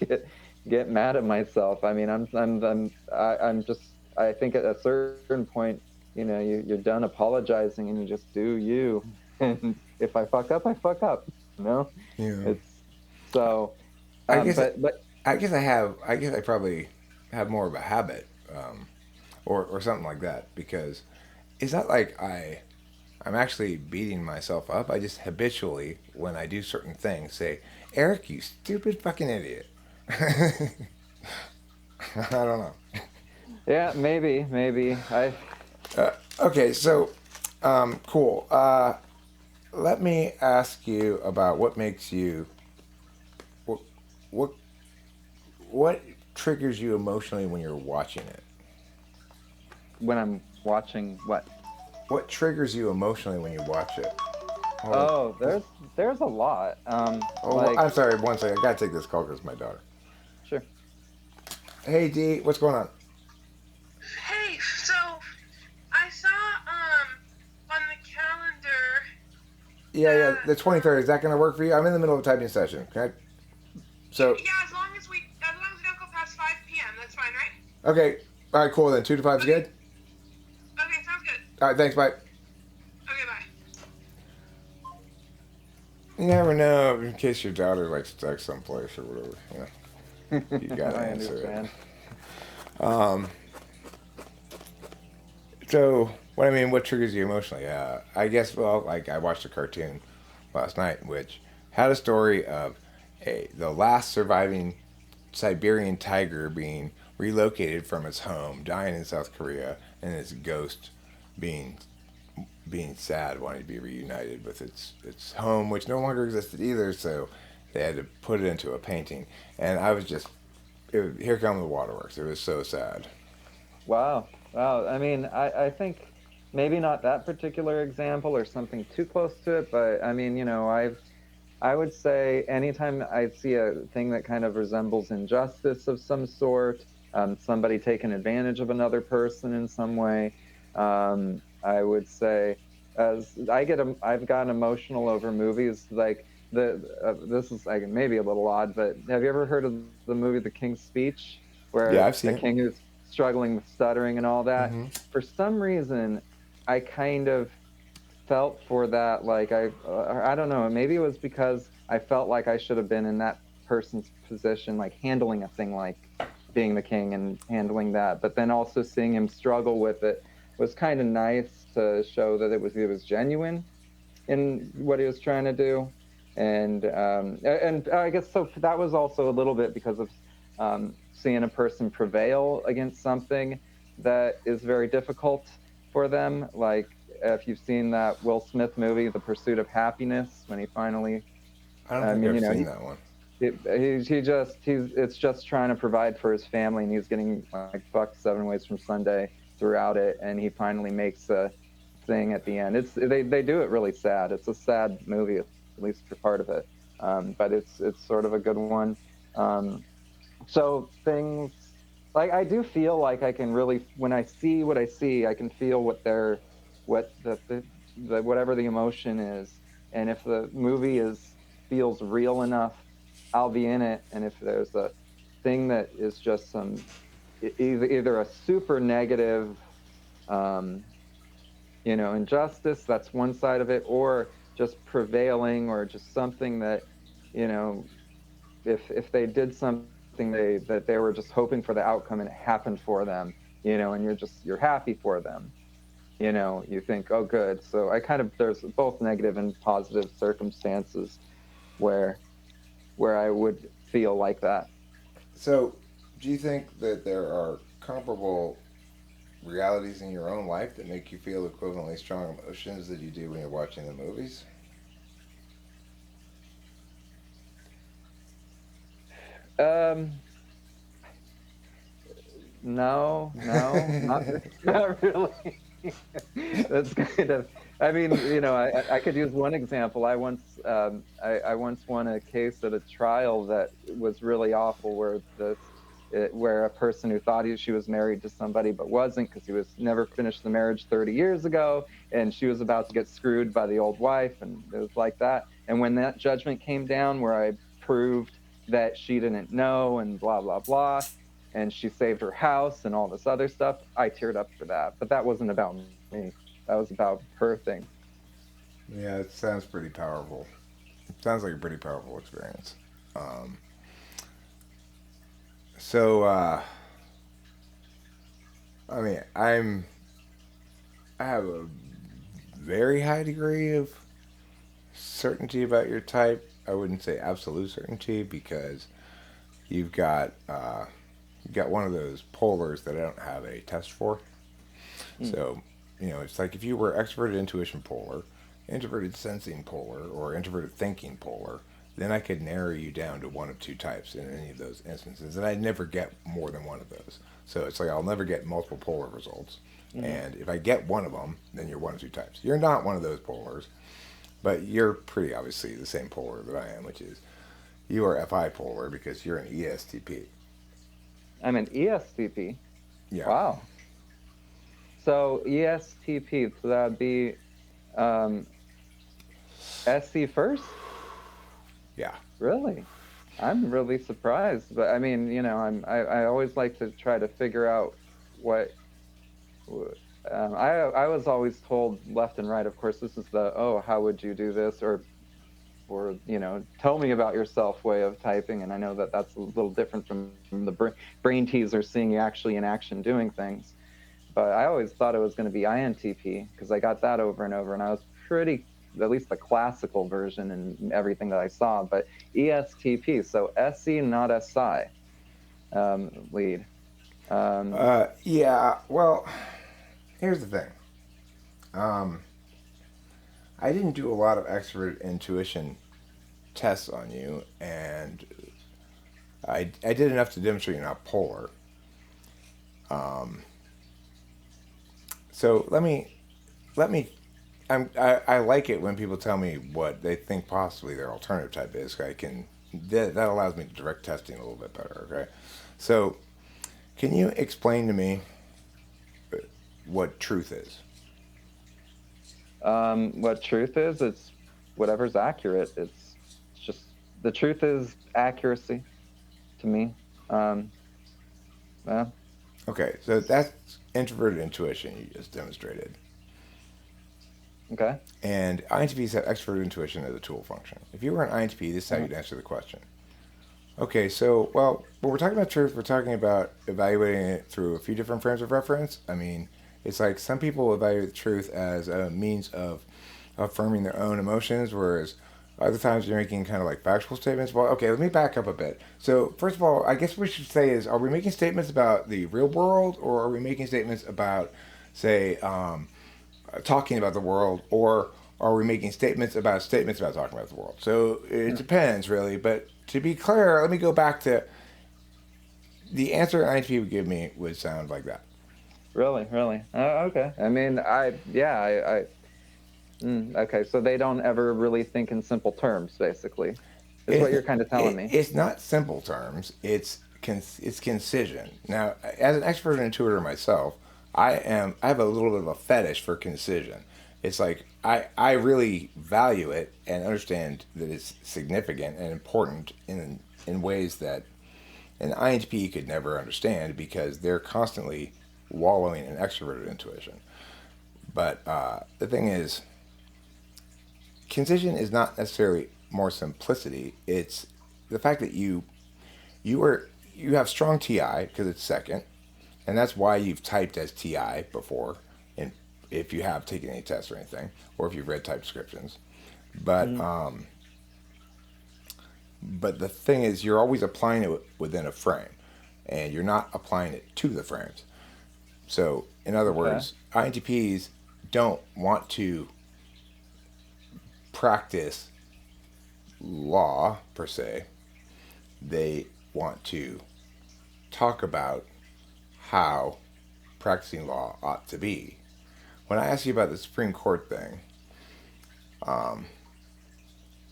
get mad at myself. I mean, I'm just, I think at a certain point, you're done apologizing and you just do you. And if I fuck up, I fuck up. You know, Yeah. it's so. I guess But I guess I probably have more of a habit, or something like that, because it's not like I'm actually beating myself up. I just habitually, when I do certain things, say, "Eric, you stupid fucking idiot." I don't know. yeah, maybe Okay, so cool. Let me ask you about what makes you what what what triggers you emotionally when you're watching it. when I'm watching what. What triggers you emotionally when you watch it? Hold on. Oh, there's a lot. Oh, Like I'm sorry. One second. I gotta take this call because it's my daughter. sure. Hey, D, what's going on? Hey, so I saw on the calendar. Yeah, the 23rd. Is that gonna work for you? I'm in the middle of a typing session. Okay. So, Yeah, as long as we don't go past 5 p.m. That's fine, right? okay. All right, cool. Then 2 to 5 is good. Okay, sounds good. All right, thanks. Bye. Okay, bye. You never know in case your daughter like stuck someplace or whatever. You gotta I answer understand. it. So, what I mean, what triggers you emotionally? I guess, well, like I watched a cartoon last night which had a story of the last surviving Siberian tiger being relocated from its home, dying in South Korea, and its ghost being sad, wanting to be reunited with its home, which no longer existed either. So they had to put it into a painting, and I was just, here come the waterworks. It was so sad. Wow. Wow. I mean, I think maybe not that particular example or something too close to it, but I mean, I would say anytime I see a thing that kind of resembles injustice of some sort, somebody taking advantage of another person in some way, I would say as I've gotten emotional over movies like this is like maybe a little odd, but have you ever heard of the movie The King's Speech, Yeah, where I've seen the it. king is struggling with stuttering and all that? Hmm. For some reason, I kind of felt for that, like I don't know, maybe it was because I felt like I should have been in that person's position, like handling a thing like being the king and handling that, but then also seeing him struggle with it was kind of nice to show that it was genuine in what he was trying to do. And I guess so that was also a little bit because of seeing a person prevail against something that is very difficult for them. Like if you've seen that Will Smith movie, The Pursuit of Happiness, when he finally, I don't I think mean, I've seen that one. he's it's just trying to provide for his family, and he's getting like fucked 7 ways from Sunday throughout it, and he finally makes a thing at the end. They do it really sad. It's a sad movie, at least for part of it, but it's sort of a good one. Um, so things like I do feel like I can really, when I see what I see, I can feel what the whatever the emotion is, and if the movie is feels real enough, I'll be in it. And if there's a thing that is just some either a super negative, um, injustice, that's one side of it, or just prevailing, or just something that, you know, if they did something that they were just hoping for the outcome and it happened for them, and you're happy for them, you think, oh good. So I kind of, there's both negative and positive circumstances where I would feel like that. So, do you think that there are comparable realities in your own life that make you feel equivalently strong emotions that you do when you're watching the movies? um no, not not really. That's kind of, I mean, I could use one example. I once won a case at a trial that was really awful, where where a person who thought she was married to somebody but wasn't, because he was never finished the marriage 30 years ago, and she was about to get screwed by the old wife, and it was like that. And when that judgment came down, where I proved that she didn't know and blah blah blah, and she saved her house and all this other stuff, I teared up for that. But that wasn't about me. That was about her thing. Yeah, it sounds pretty powerful. It sounds like a pretty powerful experience. Um, so, I mean, I have a very high degree of certainty about your type. I wouldn't say absolute certainty because you've got one of those polars that I don't have a test for. So, it's like if you were extroverted intuition polar, introverted sensing polar, or introverted thinking polar, then I could narrow you down to one of two types in any of those instances, and I'd never get more than one of those. So it's like I'll never get multiple polar results. And if I get one of them, then you're one of two types. You're not one of those polars, but you're pretty obviously the same polar that I am, which is you are FI polar because you're an ESTP. I'm an ESTP. Yeah. Wow. So ESTP, so that'd be SC first? Yeah. Really? I'm really surprised. But I mean, I always like to try to figure out what. I was always told left and right. Of course, this is the how would you do this, or tell me about yourself way of typing. And I know that that's a little different from the brain teaser, seeing you actually in action doing things. But I always thought it was going to be INTP because I got that over and over, and I was pretty, at least the classical version and everything that I saw. But ESTP, so SE, not SI, lead. Yeah. Well, here's the thing. I didn't do a lot of extrovert intuition tests on you, and I did enough to demonstrate you're not polar. So let me. I like it when people tell me what they think possibly their alternative type is. That allows me to direct testing a little bit better. Okay, so can you explain to me what truth is? What truth is? It's whatever's accurate. It's just the truth is accuracy to me. Yeah. Okay, so that's introverted intuition you just demonstrated. Okay. And INTPs have extroverted intuition as a tool function. If you were an INTP, this is how you'd answer the question. Okay, so, well, when we're talking about truth, we're talking about evaluating it through a few different frames of reference. I mean, it's like some people evaluate truth as a means of affirming their own emotions, whereas other times you're making kind of like factual statements. Well, okay, let me back up a bit. So, first of all, I guess what we should say is, are we making statements about the real world, or are we making statements about, say, talking about the world, or are we making statements about talking about the world? So it depends, really. But to be clear, let me go back to the answer INTP would give me would sound like that. Really? Okay. I mean, okay, so they don't ever really think in simple terms, basically. Is what you're kind of telling me. It's not simple terms. It's concision. Now, as an expert intuitor myself, I have a little bit of a fetish for concision. It's like I really value it and understand that it's significant and important in ways that an INTP could never understand because they're constantly wallowing in extroverted intuition. But the thing is, concision is not necessarily more simplicity. It's the fact that you have strong TI because it's second, and that's why you've typed as TI before, and if you have taken any tests or anything, or if you've read type descriptions. But but the thing is, you're always applying it within a frame, and you're not applying it to the frames. So, in other words, INTPs don't want to practice law, per se. They want to talk about how practicing law ought to be. When I asked you about the Supreme Court thing,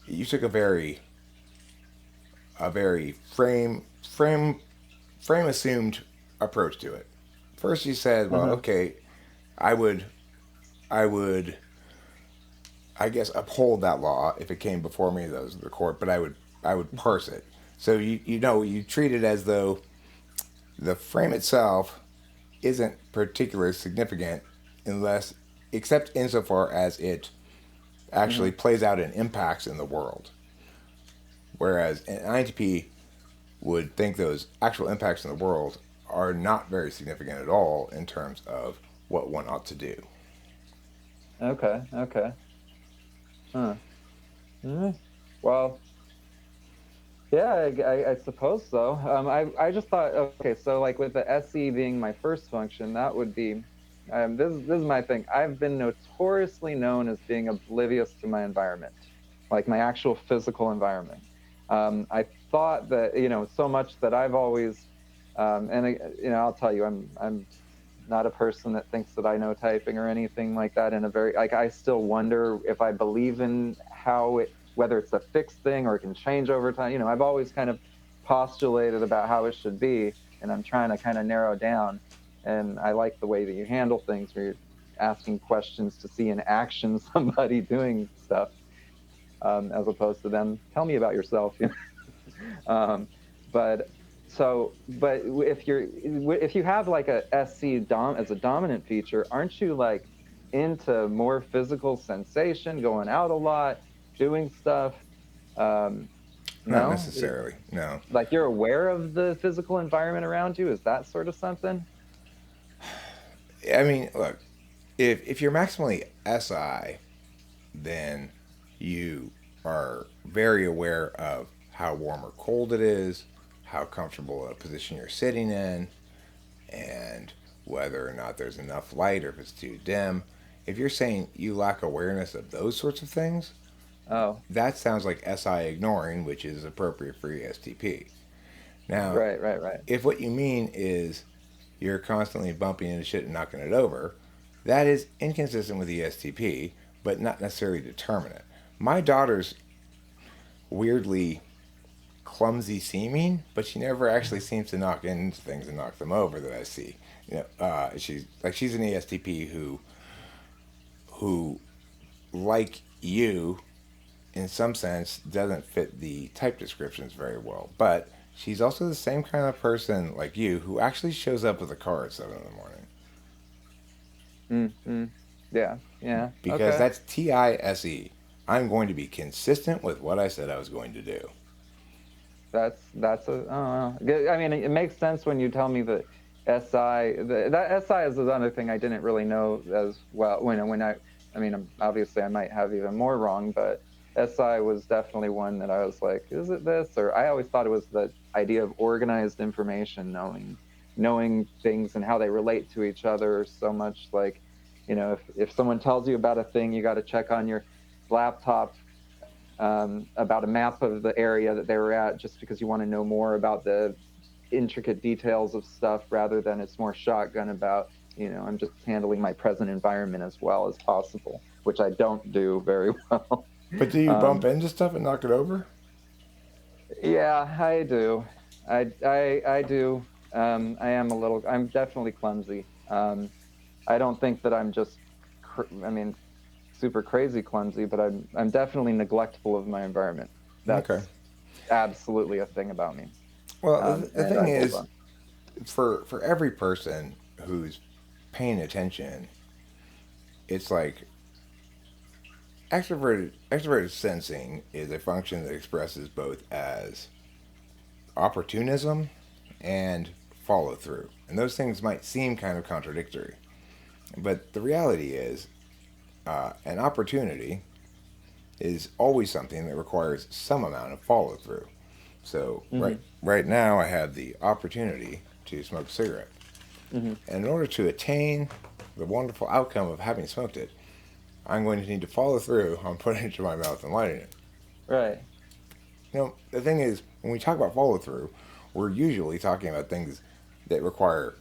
you took a very frame frame assumed approach to it. First, you said, well, okay, I would, I would, I guess, uphold that law if it came before me, those of the court, but I would parse it. So you treat it as though the frame itself isn't particularly significant unless, except insofar as it actually plays out in impacts in the world. Whereas an INTP would think those actual impacts in the world are not very significant at all in terms of what one ought to do. Okay. Huh. Well, yeah, I suppose so. I just thought, okay, so like with the SE being my first function, that would be, this is my thing. I've been notoriously known as being oblivious to my environment, like my actual physical environment. I thought that, so much that I've always, I'll tell you, I'm not a person that thinks that I know typing or anything like that. I still wonder if I believe in whether it's a fixed thing or it can change over time. I've always kind of postulated about how it should be, and I'm trying to kind of narrow down. And I like the way that you handle things, where you're asking questions to see in action somebody doing stuff, as opposed to them, tell me about yourself. But if you have like a SC as a dominant feature, aren't you like into more physical sensation, going out a lot, doing stuff? Not No? necessarily, no. Like you're aware of the physical environment around you? Is that sort of something? I mean, look, if you're maximally SI, then you are very aware of how warm or cold it is, how comfortable a position you're sitting in, and whether or not there's enough light or if it's too dim. If you're saying you lack awareness of those sorts of things, that sounds like SI ignoring, which is appropriate for ESTP. Now, Right. if what you mean is you're constantly bumping into shit and knocking it over, that is inconsistent with ESTP, but not necessarily determinate. My daughter's weirdly clumsy seeming, but she never actually seems to knock into things and knock them over that I see. She's an ESTP who, like you, in some sense, doesn't fit the type descriptions very well. But she's also the same kind of person like you who actually shows up with a car at 7 in the morning. Yeah. Because okay. that's TISE. I'm going to be consistent with what I said I was going to do. That's I mean, it makes sense when you tell me that SI. That SI is another thing I didn't really know as well. Obviously I might have even more wrong, but SI was definitely one that I was like, is it this? Or I always thought it was the idea of organized information, knowing things and how they relate to each other so much. Like, if someone tells you about a thing, you got to check on your laptop about a map of the area that they were at, just because you want to know more about the intricate details of stuff, rather than it's more shotgun about, I'm just handling my present environment as well as possible, which I don't do very well. But do you bump into stuff and knock it over? Yeah, I do. I do. I'm definitely clumsy. I don't think that I'm just, super crazy clumsy, but I'm definitely neglectful of my environment. That's okay. Absolutely a thing about me. Well, the thing is, for every person who's paying attention, it's like extroverted sensing is a function that expresses both as opportunism and follow through. And those things might seem kind of contradictory. But the reality is, an opportunity is always something that requires some amount of follow through. So right now I have the opportunity to smoke a cigarette. And in order to attain the wonderful outcome of having smoked it, I'm going to need to follow through on putting it to my mouth and lighting it. Right. The thing is, when we talk about follow through, we're usually talking about things that require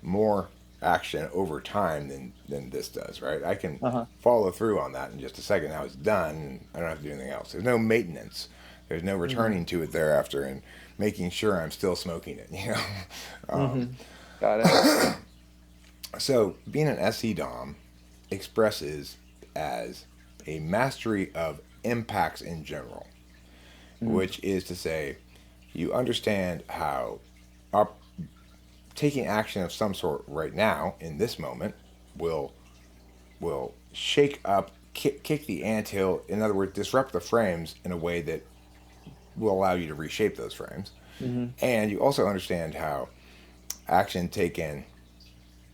more action over time than this does, right? I can follow through on that in just a second. Now it's done, and I don't have to do anything else. There's no maintenance. There's no returning to it thereafter and making sure I'm still smoking it, Got it. So being an SE Dom expresses as a mastery of impacts in general, which is to say, you understand how taking action of some sort right now in this moment will shake up, kick the anthill. In other words, disrupt the frames in a way that will allow you to reshape those frames. And you also understand how action taken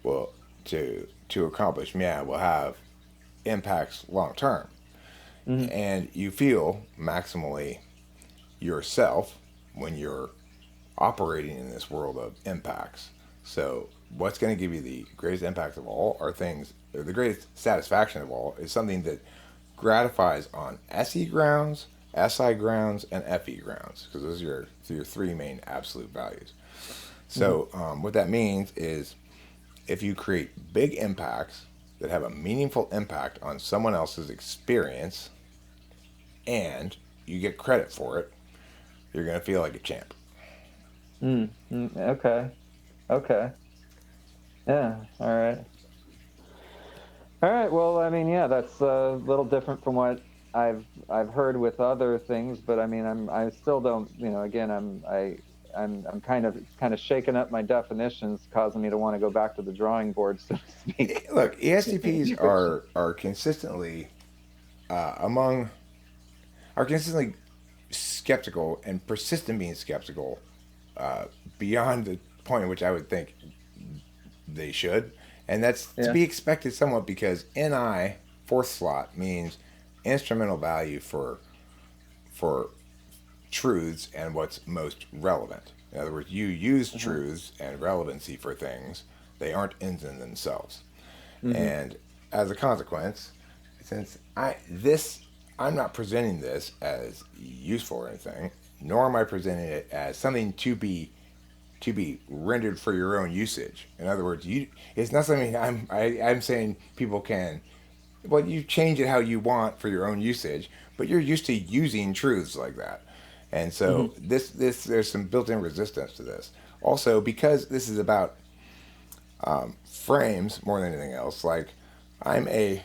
will to accomplish will have impacts long term. And you feel maximally yourself when you're operating in this world of impacts. So what's going to give you the greatest impact of all are things, or the greatest satisfaction of all is something that gratifies on SE grounds, SI grounds, and FE grounds, because those are your three main absolute values. So what that means is if you create big impacts that have a meaningful impact on someone else's experience and you get credit for it, you're going to feel like a champ. Okay. Yeah. All right. Well, I mean, yeah, that's a little different from what I've heard with other things, but I mean, I still don't, again, I'm kind of shaking up my definitions, causing me to want to go back to the drawing board, so to speak. Look, ESTPs are consistently are consistently skeptical and persistent in being skeptical beyond the point at which I would think they should, and that's to be expected somewhat because NI fourth slot means instrumental value for truths and what's most relevant. In other words, you use truths and relevancy for things. They aren't ends in themselves. And as a consequence, since I'm not presenting this as useful or anything, nor am I presenting it as something to be rendered for your own usage. In other words, it's not something I'm saying people can. Well, you change it how you want for your own usage, but you're used to using truths like that. And so there's some built-in resistance to this. Also, because this is about frames more than anything else, like I'm a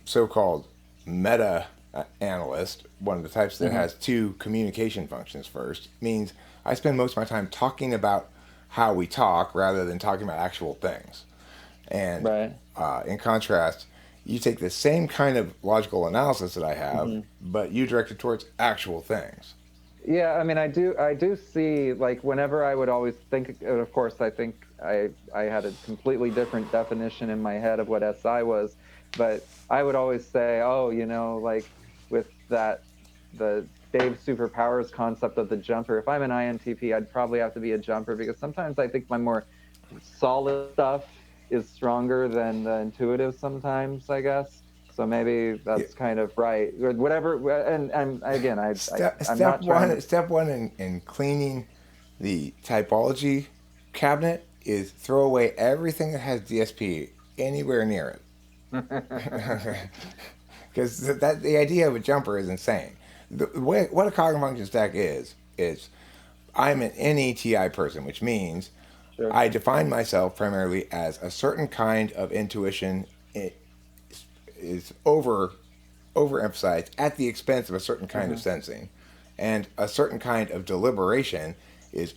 so-called meta analyst, one of the types that has two communication functions first, means I spend most of my time talking about how we talk rather than talking about actual things. And in contrast, you take the same kind of logical analysis that I have, but you direct it towards actual things. Yeah, I mean, I do see, like, whenever I would always think, and of course, I think I had a completely different definition in my head of what SI was, but I would always say, like with the Dave Superpowers concept of the jumper, if I'm an INTP, I'd probably have to be a jumper because sometimes I think my more solid stuff is stronger than the intuitive sometimes, I guess. So maybe that's kind of right, or whatever. And again, Step one in cleaning the typology cabinet is throw away everything that has DSP anywhere near it. Because the idea of a jumper is insane. What a cognitive function stack is I'm an NETI person, which means I define myself primarily as a certain kind of intuition. It is overemphasized at the expense of a certain kind of sensing, and a certain kind of deliberation is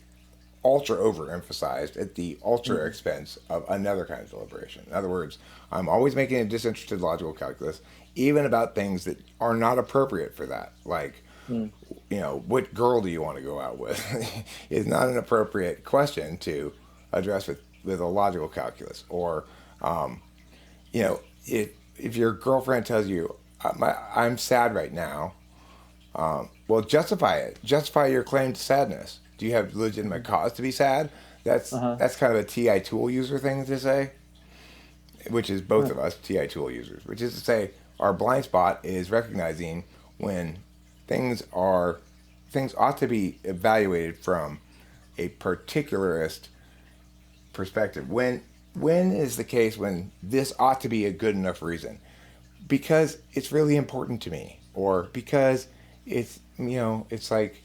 ultra overemphasized at the ultra expense of another kind of deliberation. In other words, I'm always making a disinterested logical calculus, even about things that are not appropriate for that. Like, what girl do you want to go out with is not an appropriate question to address with a logical calculus. Or, if your girlfriend tells you, I'm sad right now, well, justify it. Justify your claim to sadness. Do you have legitimate cause to be sad? That's kind of a TI tool user thing to say, which is both of us TI tool users, which is to say our blind spot is recognizing when things ought to be evaluated from a particularist perspective. When is the case when this ought to be a good enough reason? Because it's really important to me, or because it's it's like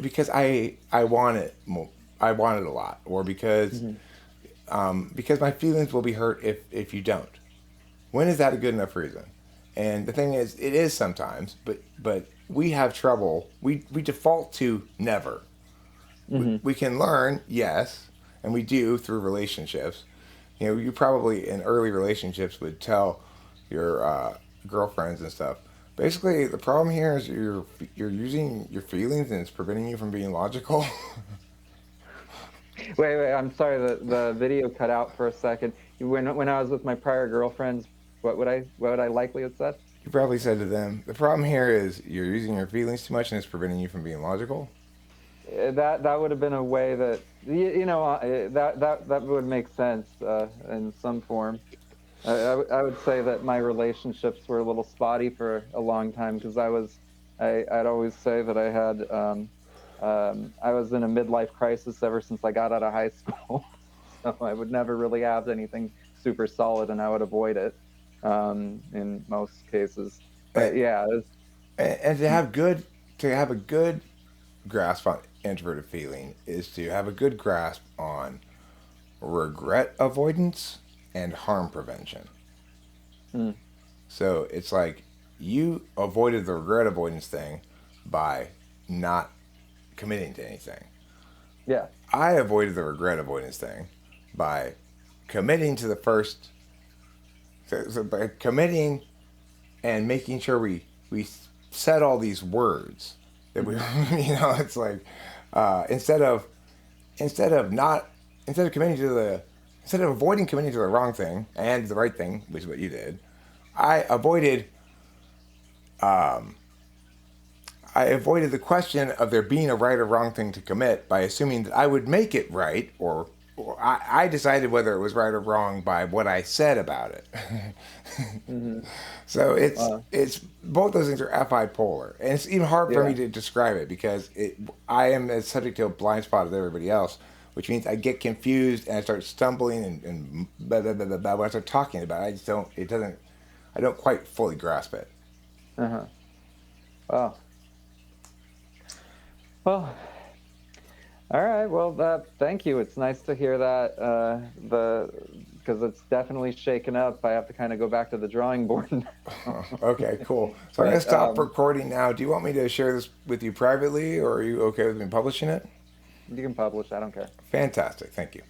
because I want it more, I want it a lot, or because my feelings will be hurt if you don't. When is that a good enough reason? And the thing is, it is sometimes, but we have trouble. We default to never. We can learn, yes, and we do through relationships. You probably in early relationships would tell your girlfriends and stuff. Basically, the problem here is you're using your feelings and it's preventing you from being logical. Wait, I'm sorry. The video cut out for a second. When I was with my prior girlfriends, what would I likely have said? You probably said to them, the problem here is you're using your feelings too much and it's preventing you from being logical. That would have been a way that that would make sense in some form. I would say that my relationships were a little spotty for a long time because I'd always say that I was in a midlife crisis ever since I got out of high school. So I would never really have anything super solid, and I would avoid it in most cases. But yeah, and to have a good grasp on introverted feeling is to have a good grasp on regret avoidance and harm prevention. So it's like you avoided the regret avoidance thing by not committing to anything. yeah, I avoided the regret avoidance thing by committing to the first. So by committing and making sure we said all these words that we, it's like instead of avoiding committing to the wrong thing and the right thing, which is what you did, I avoided the question of there being a right or wrong thing to commit by assuming that I would make it right, or I decided whether it was right or wrong by what I said about it. So it's both those things are FI polar, and it's even hard for me to describe it because I am as subject to a blind spot as everybody else, which means I get confused and I start stumbling and blah, blah, blah, blah, blah. When I start talking about it, I don't quite fully grasp it. Wow. Well, all right. Well, thank you. It's nice to hear that. Because it's definitely shaken up. I have to kind of go back to the drawing board now. Okay, cool. So I'm going to stop recording now. Do you want me to share this with you privately, or are you okay with me publishing it? You can publish. I don't care. Fantastic. Thank you.